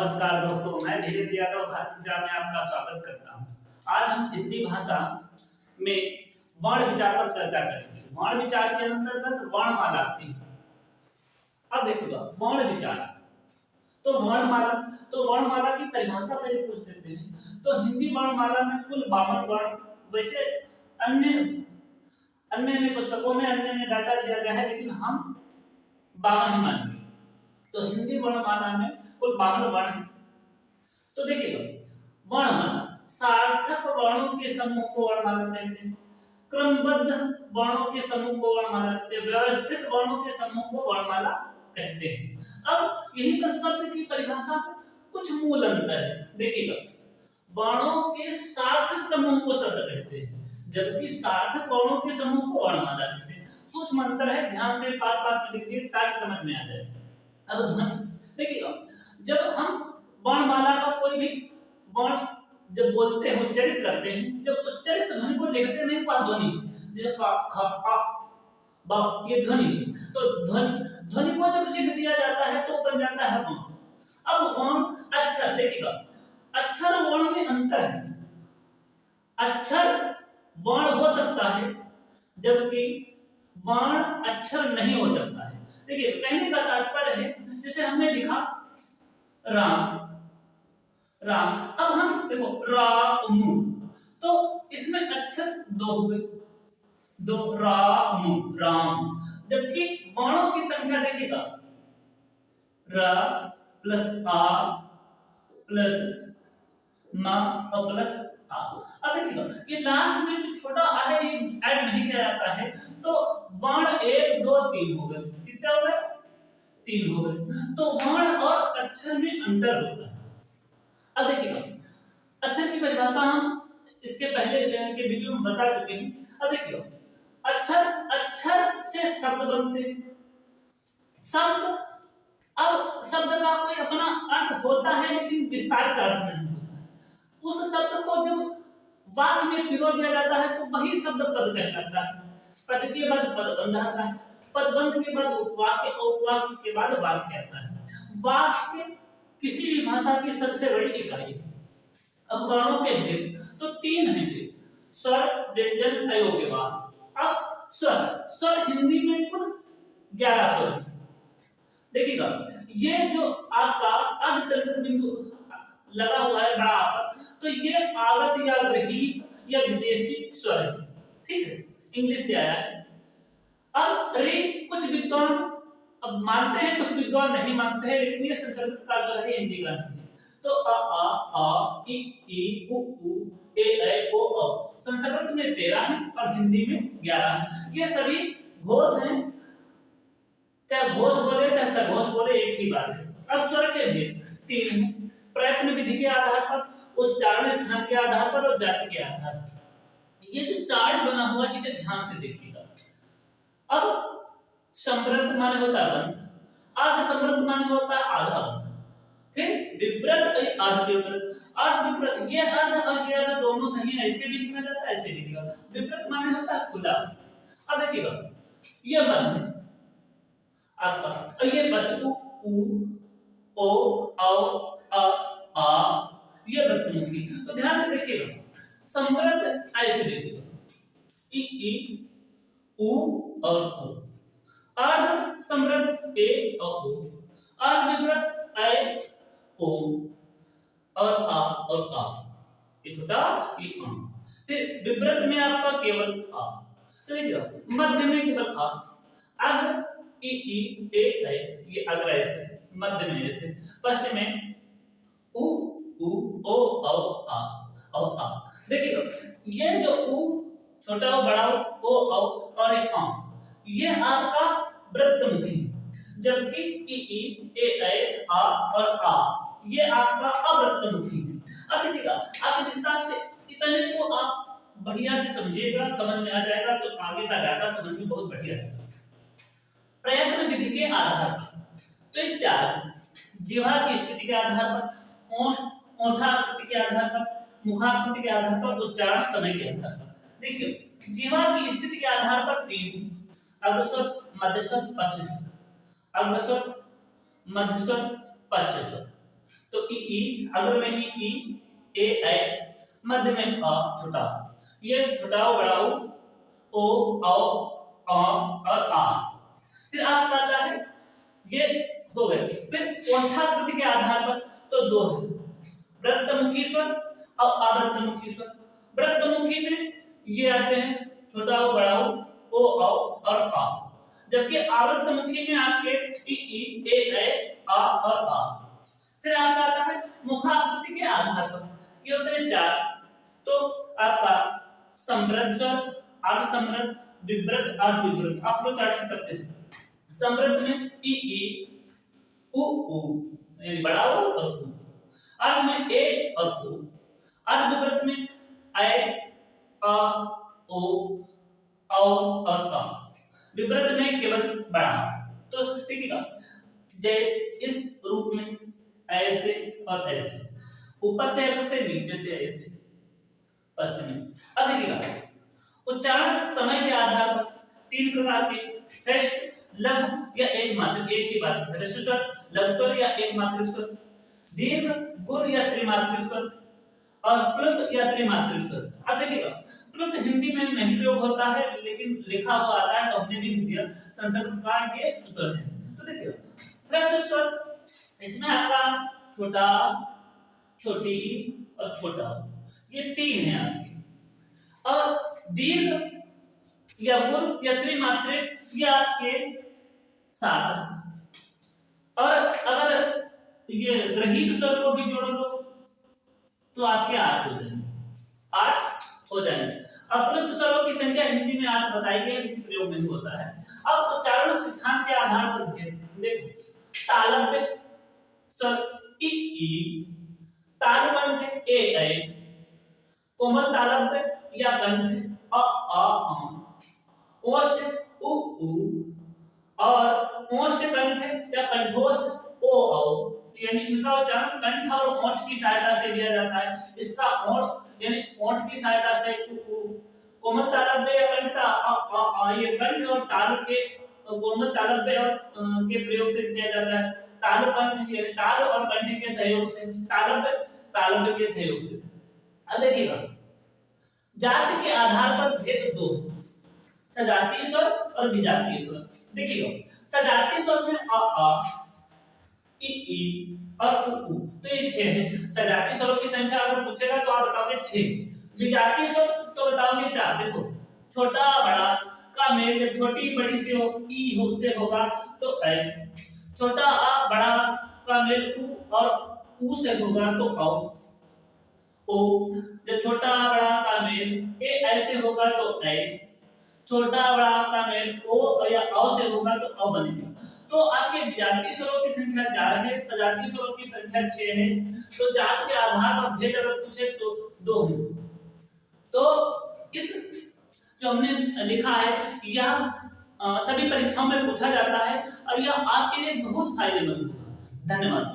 नमस्कार दोस्तों, मैं धीरेन्द्र यादव भारत पूजा में आपका स्वागत करता हूँ। आज हम हिंदी भाषा में वर्ण विचार पर चर्चा करेंगे। वर्ण विचार के अंतर्गत वर्णमाला आती है। अब देखिएगा वर्ण विचार, तो वर्णमाला की परिभाषा पहले पूछ देते हैं। तो हिंदी वर्णमाला में कुल 52 वर्ण, वैसे अन्य पुस्तकों में अन्य डाटा दिया गया है, लेकिन हम 52 ही मानेंगे। तो हिंदी वर्णमाला में कुल 52 वर्ण हैं। तो देखिएगा वर्णमाला सार्थक वर्णों के समूह को वर्णमाला कहते हैं, क्रमबद्ध वर्णों के समूह को वर्णमाला कहते हैं, व्यवस्थित वर्णों के समूह को वर्णमाला कहते हैं। अब यहीं पर शब्द की परिभाषा में कुछ मूल अंतर है। देखिएगा वर्णों के सार्थक समूह को शब्द कहते हैं, जबकि सार्थक वर्णों के समूह को वर्णमाला कहते हैं। सूक्ष्म अंतर है, ध्यान से पास में लिखिए ताकि समझ में आ जाए। अब ध्वनि देखिएगा, जब हम वर्णमाला का कोई भी वर्ण जब बोलते हैं, उच्चारित करते हैं, जब उच्चारित ध्वनि को लिखते नहीं पा ध्वनि, जैसे का ख आ बा, ये ध्वनि, तो ध्वनि को जब लिख दिया जाता है तो बन जाता है वर्ण। अब वर्ण अक्षर, देखिएगा अक्षर वर्ण में अंतर है। अक्षर वर्ण हो सकता है जबकि वर्ण अक्षर नहीं हो सकता है। देखिए कहने का तात्पर्य है, जैसे हमने लिखा राम, अब हम देखो राम, तो इसमें अक्षर दो हुए, दो राम, जबकि वर्णों की संख्या देखिएगा र प्लस आ प्लस मा और प्लस आ। अब देखिएगा ये लास्ट में जो छोटा आ है ये ऐड नहीं किया जाता है, तो वर्ण 1 2 3 हो गए। कितने हो गए? 3 हो गए। तो वर्ण और अक्षर में अंतर होता है। अब देखिएगा अक्षर की परिभाषा हम इसके पहले के वीडियो में बता चुके हैं। अब देखिएगा अक्षर से शब्द बनते हैं। शब्द का कोई अपना अर्थ होता है, लेकिन विस्तारित अर्थ नहीं होता है। उस शब्द को जब वाक्य में पिरो दिया जाता है तो वही शब्द पद कहलाता है। पद के बाद पदबंध आता है, पदबंध के बाद उपवाक्य, उपवाक्य के बाद वाक्य आता है। वाक्य किसी भी भाषा की सबसे बड़ी इकाई है। अब वर्णों के भेद तो 3 हैं, स्वर, व्यंजन, अयोग्यवाद। अब स्वर हिंदी में कुल 11 स्वर है। देखिएगा ये जो आपका अर्धतंत्र बिंदु लगा हुआ है बड़ा पर, तो ये आगत या गृहीत या विदेशी स्वर है, ठीक है, इंग्लिश से आया है। अब रे कुछ विद्वान अब मानते हैं, कुछ विद्वान नहीं मानते हैं, लेकिन ये संस्कृत का स्वर है, हिंदी का नहीं है। तो आ ई उ ए ओ औ संस्कृत में 13 है और हिंदी में 11 है। ये सभी घोष हैं, चाहे घोष बोले चाहे सघोष बोले, एक ही बात है। अब स्वर के भेद 3 हैं, प्रयत्न विधि के आधार पर, उच्चारण स्थान के आधार पर और जाति के आधार पर। ये जो चार्ट बना हुआ है इसे ध्यान से देखिएगा। अब संवृत माने होता है बंध, अर्ध संवृत माने होता है आधा बंध, फिर विपरीत अर्ध विपरीत, ये अर्ध और ये अर्ध दोनों सही है, ऐसे भी लिखा जाता है, ऐसे भी लिखा। विपरीत माने होता है खुला। अब देखिएगा ये बंध आपका, और ये बस उ ओ औ अ आ, ये वृत्तमुखी। तो ध्यान से देखिएगा संवृत ऐसे देखिएगा ई उ और ओ, अर्ध समृद्ध ए और ओ, अर्ध विपरीत ए ओ और आ और आ, ये छोटा ये आ, फिर विपरीत में आपका केवल आ। तो देखिए मध्य में केवल आ, अग्र ई ए ये अग्र ऐसे, मध्य में ऐसे, पश्चिम में उ ओ आ और आ। देखिए ये जो उ छोटा हो बड़ा हो, ओ और ये आ, ये आपका वृत्तमुखी, जबकि ई ए आ और आ ये आपका अवृत्तमुखी है। अब देखिएगा आप विस्तार से इतने को आप बढ़िया से समझिएगा, समझ में आ जाएगा, तो आगे का डाटा समझ में बहुत बढ़िया है। प्रयत्न विधि के आधार पर तो ये 4 जिह्वा की स्थिति के आधार पर, ओठाकृति के आधार पर, मुखाकृति के आधार पर, उच्चारण समय के आधार पर। देखिए जिह्वा की स्थिति के आधार पर 3 अग्रस्वर, मध्यस्वर, पश्चस्वर, अग्रस्वर, मध्यस्वर, पश्चस्वर। तो ई ई, अगर में ई ई, ए मध्य में अ छोटा, ये छोटा बढ़ाओ ओ औ और आ। फिर आपका आता है ये हो गए। फिर ओष्ठाकृति के आधार पर तो दो है, वृत्तमुखी स्वर और आवृत्तमुखी स्वर। वृत्तमुखी में ये आते हैं छोटा ओ बड़ा ओ और आ, जबकि आवृत्तमुखी में आपके ई ए आ और आ। फिर आपका आता है मुखाकृति के आधार पर, ये होते हैं चार। तो आपका समृद्ध स्वर, अर्ध समृद्ध, विवृत, अर्ध विवृत। आप लोग चार्ट करते हैं। समृद्ध में ई उ यानी बड़ा ओ और उ, अर्ध में ए और उ, अर्ध विवृत में ए आ ओ और आ, विवृत में केवल बड़ा। तो देखिएगा इस रूप में ऐसे और ऐसे, ऊपर से ऐसे, नीचे से ऐसे, पश्चिम में। अब देखिएगा उच्चारण समय के आधार पर तीन प्रकार के ह्रस्व, लघु या एक मात्रिक, एक ही बात है, ह्रस्व स्वर, लघु स्वर या एक मात्रिक स्वर, दीर्घ, गुण या त्रिमात्रिक स्वर और प्लुत या त्रिमात्रिक स्वर। अब देखिएगा प्लुत हिंदी में नहीं प्रयोग होता है, लेकिन लिखा हुआ आता है तो हमने भी लिख दिया, संस्कृत का ये स्वर है। तो देखिए ह्रस्व स्वर, इसमें आपका छोटा, छोटी और छोटा, ये तीन है आपके। और दीर्घ या गुण या त्रिमात्रिक ये आपके सात। और अगर ये ग्रहीत स्वर को भी जोड़ लो तो आपके 8 हो जाएंगे, 8 हो जाएंगे। अपलुत स्वरों की संख्या हिंदी में 8 बताई गई है, लेकिन प्रयोग नहीं होता है। अब उच्चारण स्थान के आधार पर भेद देखो, तालव्य स्वर ई, तालुकंठ ए, कोमल तालव्य या कंठ अ, ओष्ठ उ और ओष्ठ कंठ या कंठोष्ठ ओ। यानी इनका उच्चारण कंठ और ओष्ठ की सहायता से दिया जाता है। इसका ओठ यानी ओठ की सहायता से कोमल तालव्य या कंठ का ये कंठ और तालु के कोमल तालव्य और के प्रयोग से किया जाता है। तालु कंठ यानी तालु और कंठ के सहयोग से, तालव्य के सहयोग से। अब देखिएगा जाति के आधार पर भेद दो, सजातीय स्वर और विजातीय स्वर। देखिएगा सजातीय स्वर में अ, ई और उ, तो ये 6 है। सजातीय स्वरों की संख्या अगर पूछेगा तो आप बताओगे 6। विजातीय स्वर तो बताओगे 4। देखो छोटा बड़ा का मेल जब छोटी बड़ी से हो ई हो से होगा तो ऐ, छोटा आ बड़ा का मेल उ और उ से होगा तो औ, जब छोटा बड़ा का मेल ए ऐसे होगा तो ऐ, छोटा बड़ा का मेल ओ या औ से होगा तो औ बनेगा। तो आपके विजातीय स्वरों की संख्या 4 है, सजातीय स्वरों की संख्या 6 है। तो जात के आधार पर भेद अगर पूछे तो 2 है। तो इस जो हमने लिखा है यह सभी परीक्षाओं में पूछा जाता है और यह आपके लिए बहुत फायदेमंद होगा। धन्यवाद।